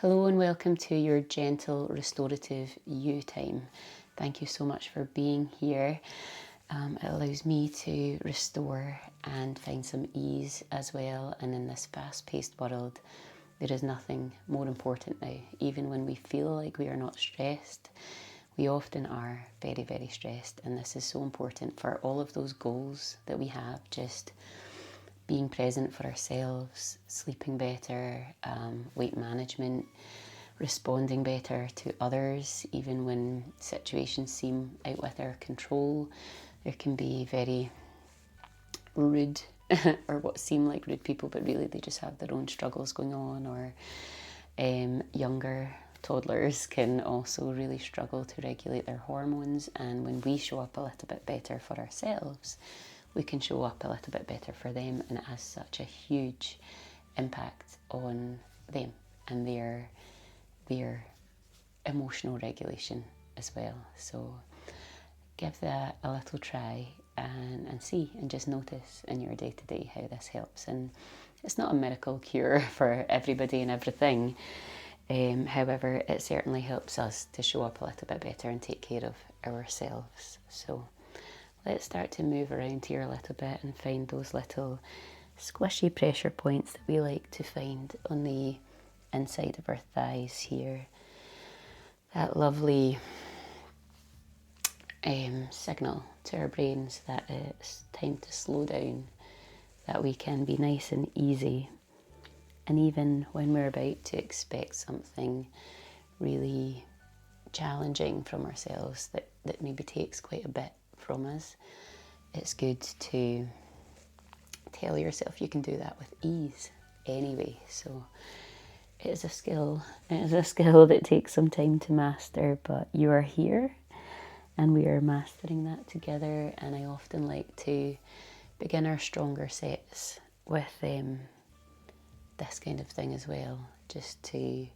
Hello and welcome to your gentle restorative you time. Thank you so much for being here. It allows me to restore and find some ease as well. And in this fast-paced world, there is nothing more important now. Even when we feel like we are not stressed, we often are very, very stressed. And this is so important for all of those goals that we have, just being present for ourselves, sleeping better, weight management, responding better to others, even when situations seem out with our control. There can be very rude or what seem like rude people, but really they just have their own struggles going on, or younger toddlers can also really struggle to regulate their hormones, and when we show up a little bit better for ourselves, we can show up a little bit better for them, and it has such a huge impact on them and their emotional regulation as well. So give that a little try and see, and just notice in your day-to-day how this helps. And it's not a miracle cure for everybody and everything. However, it certainly helps us to show up a little bit better and take care of ourselves. So let's start to move around here a little bit and find those little squishy pressure points that we like to find on the inside of our thighs here. That lovely signal to our brains that it's time to slow down, that we can be nice and easy. And even when we're about to expect something really challenging from ourselves that maybe takes quite a bit from us, it's good to tell yourself you can do that with ease anyway. So it is a skill. It is a skill that takes some time to master, but you are here and we are mastering that together. And I often like to begin our stronger sets with this kind of thing as well, just to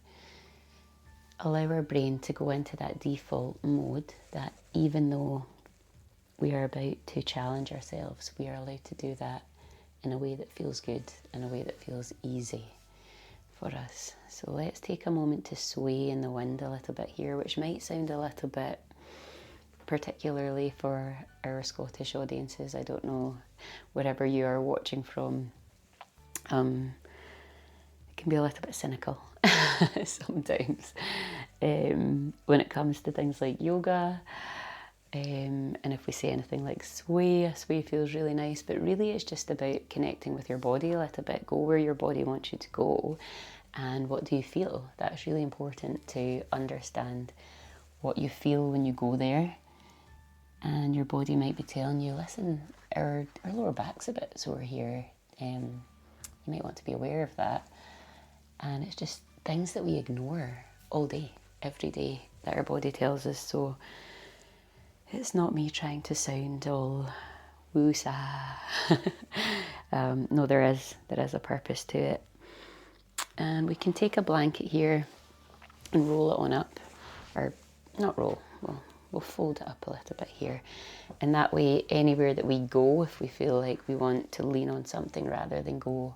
allow our brain to go into that default mode, that even though we are about to challenge ourselves, we are allowed to do that in a way that feels good, in a way that feels easy for us. So let's take a moment to sway in the wind a little bit here, which might sound a little bit, particularly for our Scottish audiences, I don't know, wherever you are watching from, it can be a little bit cynical sometimes when it comes to things like yoga. And if we say anything like sway, a sway feels really nice, but really it's just about connecting with your body a little bit. Go where your body wants you to go, and what do you feel? That's really important, to understand what you feel when you go there. And your body might be telling you, listen, our lower back's a bit sore here. You might want to be aware of that. And it's just things that we ignore all day, every day, that our body tells us. So it's not me trying to sound all woo-sa. No, there is a purpose to it. And we can take a blanket here and roll it on up, or not roll, we'll fold it up a little bit here. And that way, anywhere that we go, if we feel like we want to lean on something rather than go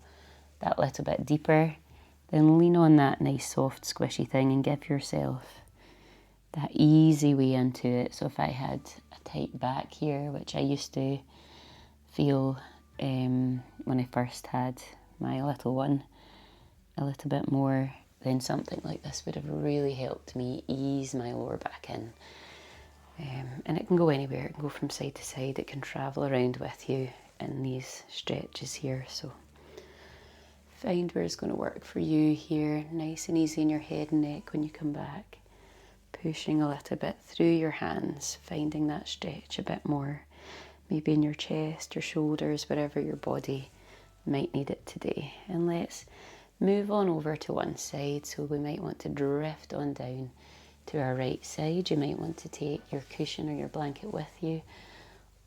that little bit deeper, then lean on that nice soft squishy thing and give yourself that easy way into it. So if I had a tight back here, which I used to feel when I first had my little one, a little bit more, then something like this would have really helped me ease my lower back in. And it can go anywhere. It can go from side to side. It can travel around with you in these stretches here. So find where it's going to work for you here. Nice and easy in your head and neck when you come back. Pushing a little bit through your hands, finding that stretch a bit more. Maybe in your chest, your shoulders, wherever your body might need it today. And let's move on over to one side. So we might want to drift on down to our right side. You might want to take your cushion or your blanket with you.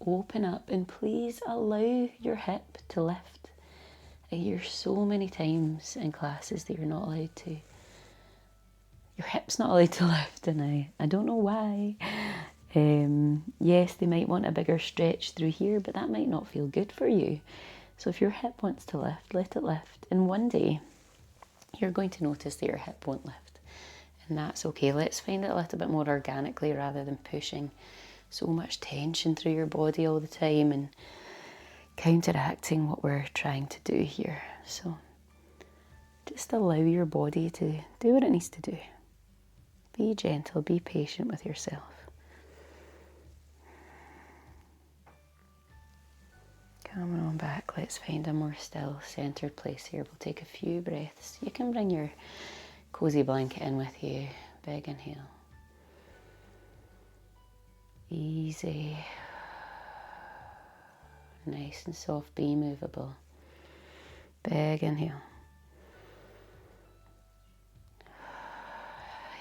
Open up and please allow your hip to lift. I hear so many times in classes that you're not allowed to. Your hip's not allowed to lift, and I don't know why. Yes, they might want a bigger stretch through here, but that might not feel good for you. So if your hip wants to lift, let it lift. And one day, you're going to notice that your hip won't lift. And that's okay. Let's find it a little bit more organically rather than pushing so much tension through your body all the time and counteracting what we're trying to do here. So just allow your body to do what it needs to do. Be gentle, be patient with yourself. Coming on back, let's find a more still, centered place here. We'll take a few breaths. You can bring your cozy blanket in with you. Big inhale. Easy. Nice and soft, be movable. Big inhale.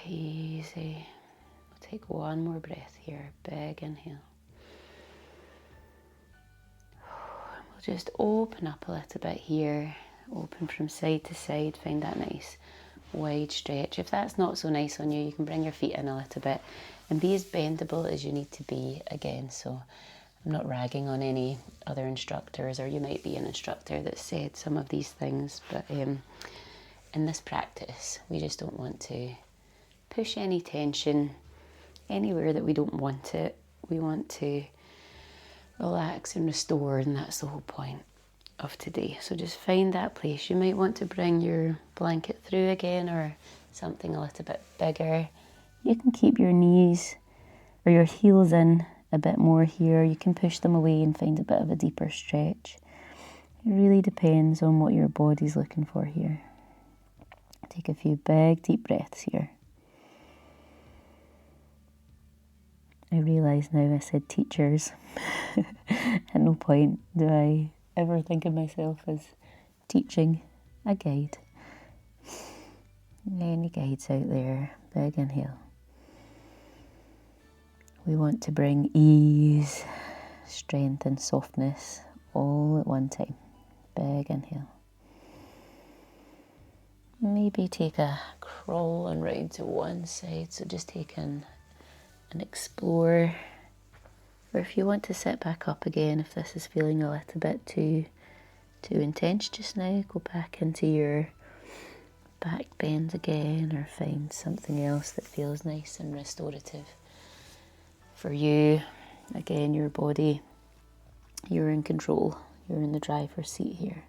Easy. We'll take one more breath here. Big inhale. We'll just open up a little bit here. Open from side to side. Find that nice wide stretch. If that's not so nice on you, you can bring your feet in a little bit and be as bendable as you need to be again. So I'm not ragging on any other instructors, or you might be an instructor that said some of these things, but in this practice, we just don't want to push any tension anywhere that we don't want it. We want to relax and restore, and that's the whole point of today. So just find that place. You might want to bring your blanket through again, or something a little bit bigger. You can keep your knees or your heels in a bit more here. You can push them away and find a bit of a deeper stretch. It really depends on what your body's looking for here. Take a few big deep breaths here. I realise now I said teachers. At no point do I ever think of myself as teaching. A guide. Any guides out there? Big inhale. We want to bring ease, strength and softness all at one time. Big inhale. Maybe take a crawl and round to one side. So just take in and explore. Or if you want to sit back up again, if this is feeling a little bit too intense just now, go back into your back bend again, or find something else that feels nice and restorative for you. Again, your body, you're in control. You're in the driver's seat here.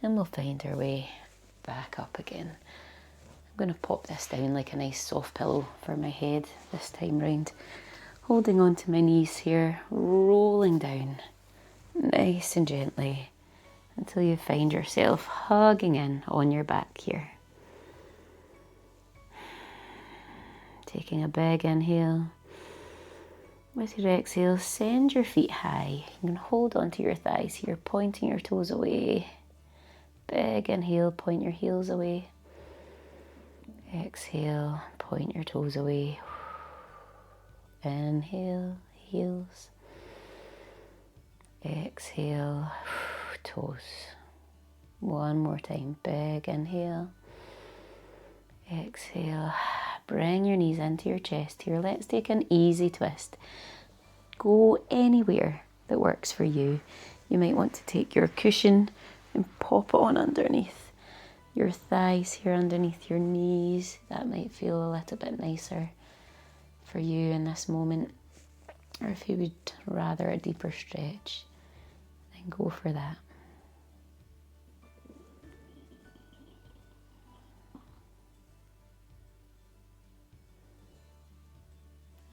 And we'll find our way back up again. I'm going to pop this down like a nice soft pillow for my head this time round. Holding on to my knees here, rolling down nice and gently until you find yourself hugging in on your back here. Taking a big inhale. With your exhale, send your feet high. You can hold onto your thighs here, pointing your toes away. Big inhale, point your heels away. Exhale, point your toes away. Inhale, heels. Exhale, toes. One more time, big inhale. Exhale, bring your knees into your chest here. Let's take an easy twist. Go anywhere that works for you. You might want to take your cushion and pop it on underneath your thighs here, underneath your knees. That might feel a little bit nicer for you in this moment. Or if you would rather a deeper stretch, then go for that.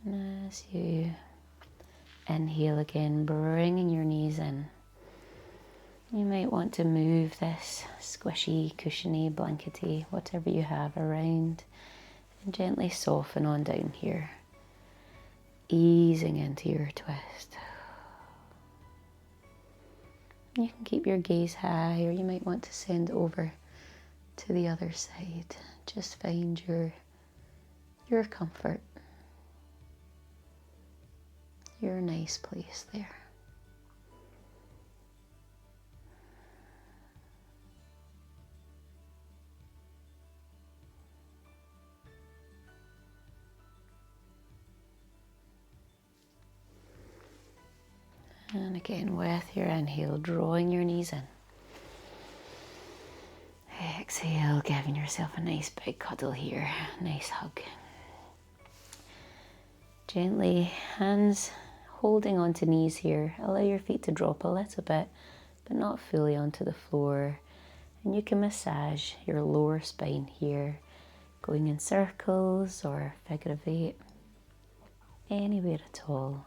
And as you inhale again, bringing your knees in, you might want to move this squishy, cushiony, blankety, whatever you have around, and gently soften on down here, easing into your twist. You can keep your gaze high, or you might want to send over to the other side. Just find your comfort, your nice place there. And again, with your inhale, drawing your knees in. Exhale, giving yourself a nice big cuddle here, nice hug. Gently, hands holding onto knees here. Allow your feet to drop a little bit, but not fully onto the floor. And you can massage your lower spine here, going in circles or figure of 8. Anywhere at all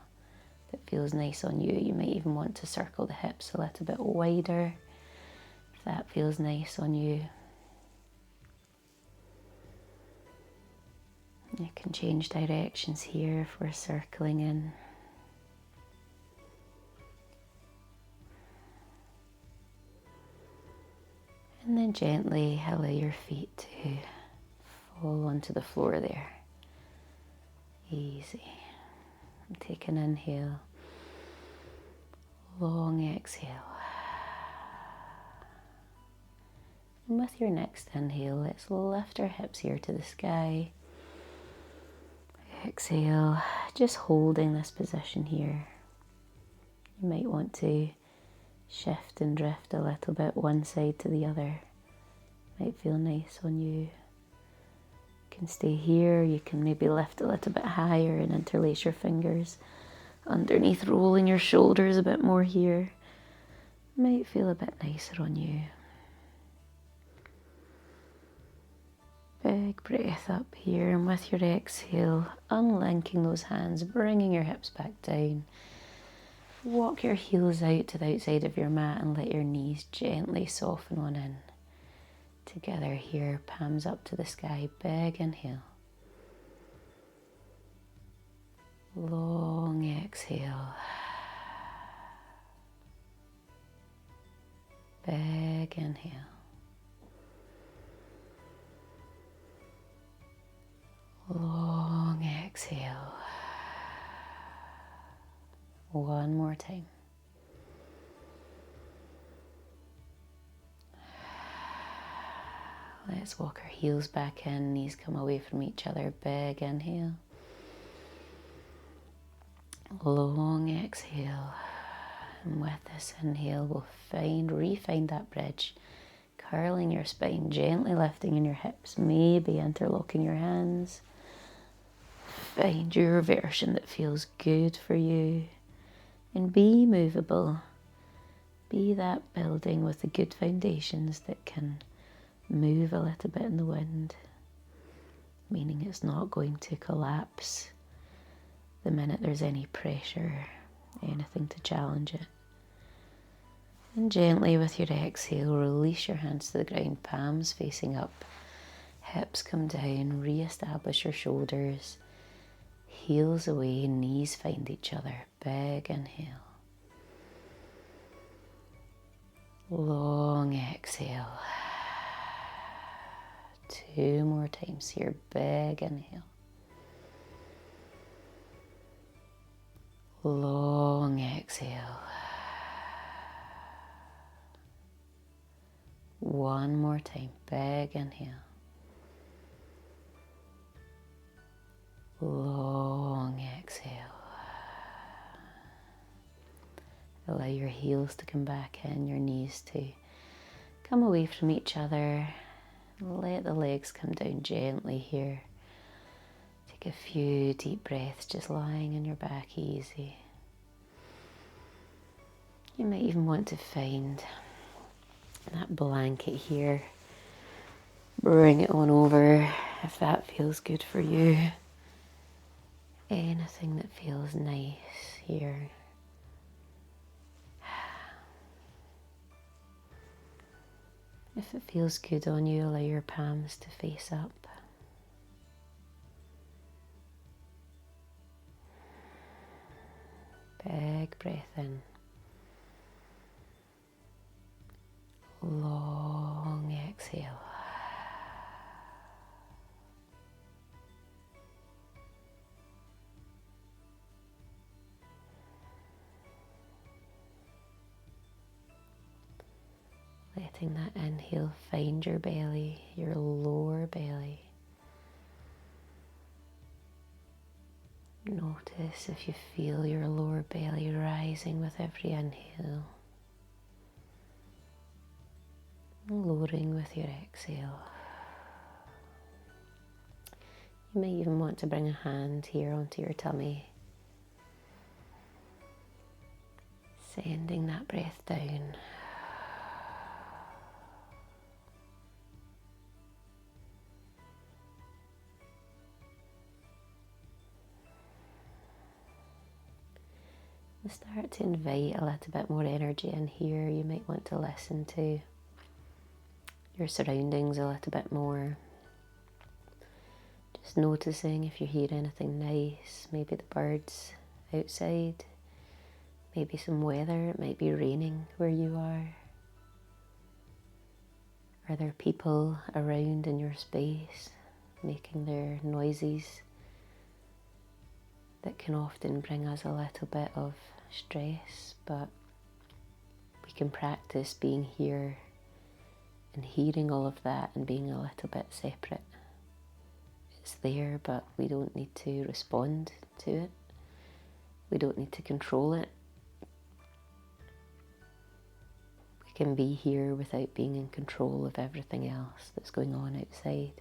that feels nice on you. You might even want to circle the hips a little bit wider if that feels nice on you. You can change directions here if we're circling in. And then gently allow your feet to fall onto the floor there. Easy. Take an inhale. Long exhale. And with your next inhale, let's lift our hips here to the sky. Exhale, just holding this position here. You might want to shift and drift a little bit one side to the other. Might feel nice on you. You can stay here, you can maybe lift a little bit higher and interlace your fingers underneath, rolling your shoulders a bit more here. Might feel a bit nicer on you. Big breath up here, and with your exhale, unlinking those hands, bringing your hips back down. Walk your heels out to the outside of your mat and let your knees gently soften on in. Together here, palms up to the sky, big inhale. Long exhale. Big inhale. Long exhale. One more time. Let's walk our heels back in, knees come away from each other. Big inhale. Long exhale. And with this inhale, we'll refine that bridge. Curling your spine, gently lifting in your hips, maybe interlocking your hands. Find your version that feels good for you. And be movable. Be that building with the good foundations that can move a little bit in the wind. Meaning it's not going to collapse the minute there's any pressure, anything to challenge it. And gently with your exhale, release your hands to the ground, palms facing up. Hips come down, re-establish your shoulders. Heels away, knees find each other. Big inhale. Long exhale. 2 more times here. Big inhale. Long exhale. 1 more time. Big inhale. Long exhale. Allow your heels to come back in, your knees to come away from each other. Let the legs come down gently here. Take a few deep breaths, just lying on your back easy. You might even want to find that blanket here. Bring it on over if that feels good for you. Anything that feels nice here. If it feels good on you, allow your palms to face up. Big breath in. Long exhale. Letting that inhale find your belly, your lower belly. Notice if you feel your lower belly rising with every inhale, and lowering with your exhale. You may even want to bring a hand here onto your tummy, sending that breath down. And start to invite a little bit more energy in here. You might want to listen to your surroundings a little bit more. Just noticing if you hear anything nice, maybe the birds outside, maybe some weather, it might be raining where you are. Are there people around in your space making their noises that can often bring us a little bit of stress, but we can practice being here and hearing all of that and being a little bit separate. It's there, but we don't need to respond to it. We don't need to control it. We can be here without being in control of everything else that's going on outside.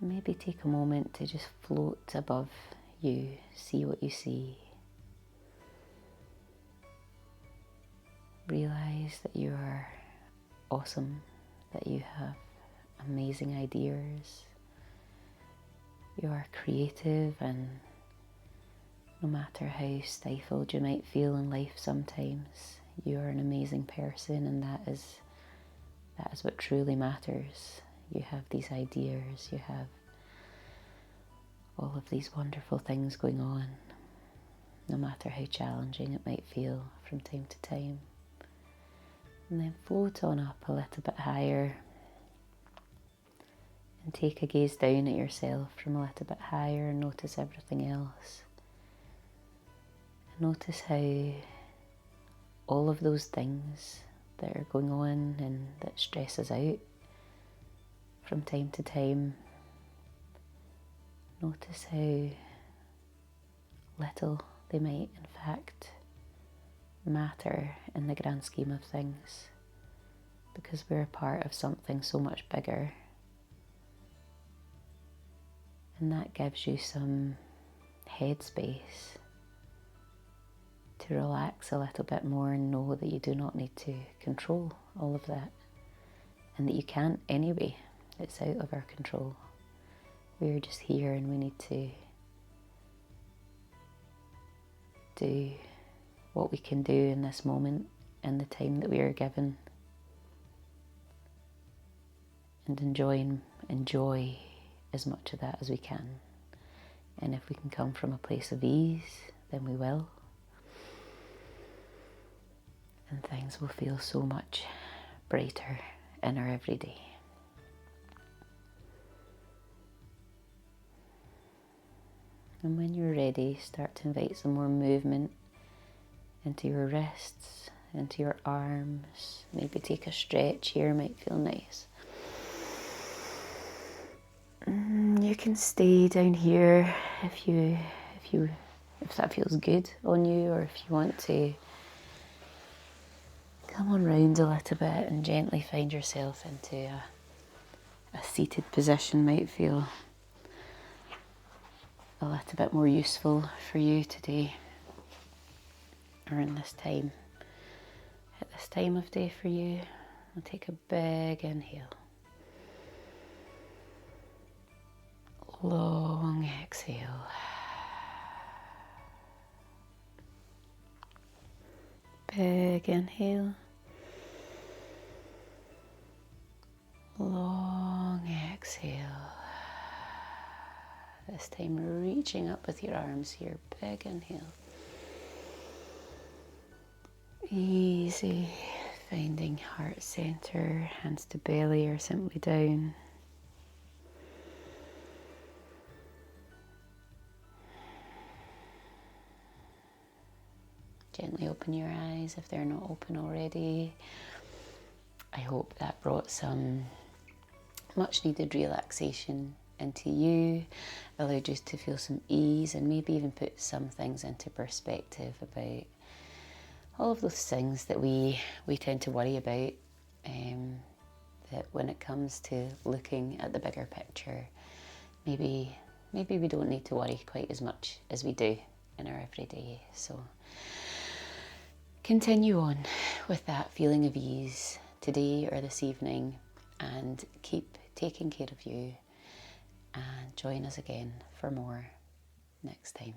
And maybe take a moment to just float above you, see what you see. Realize that you are awesome, that you have amazing ideas. You are creative, and no matter how stifled you might feel in life sometimes, you are an amazing person, and that is what truly matters. You have these ideas, you have all of these wonderful things going on, no matter how challenging it might feel from time to time. And then float on up a little bit higher and take a gaze down at yourself from a little bit higher and notice everything else. And notice how all of those things that are going on and that stress us out from time to time, notice how little they might in fact matter in the grand scheme of things, because we're a part of something so much bigger. And that gives you some headspace to relax a little bit more and know that you do not need to control all of that, and that you can't anyway. It's out of our control. We're just here, and we need to do what we can do in this moment and the time that we are given, and enjoy as much of that as we can. And if we can come from a place of ease, then we will. And things will feel so much brighter in our everyday. And when you're ready, start to invite some more movement into your wrists, into your arms. Maybe take a stretch here, might feel nice. You can stay down here if that feels good on you, or if you want to come on round a little bit and gently find yourself into a seated position. Might feel a little bit more useful for you today, or in this time, at this time of day for you. I'll take a big inhale. Long exhale. Big inhale. Long exhale. This time reaching up with your arms here. Big inhale. Easy. Finding heart center, hands to belly or simply down. Gently open your eyes if they're not open already. I hope that brought some much needed relaxation into you, allowed you to feel some ease, and maybe even put some things into perspective about all of those things that we tend to worry about, that when it comes to looking at the bigger picture, maybe we don't need to worry quite as much as we do in our everyday. So continue on with that feeling of ease today or this evening, and keep taking care of you, and join us again for more next time.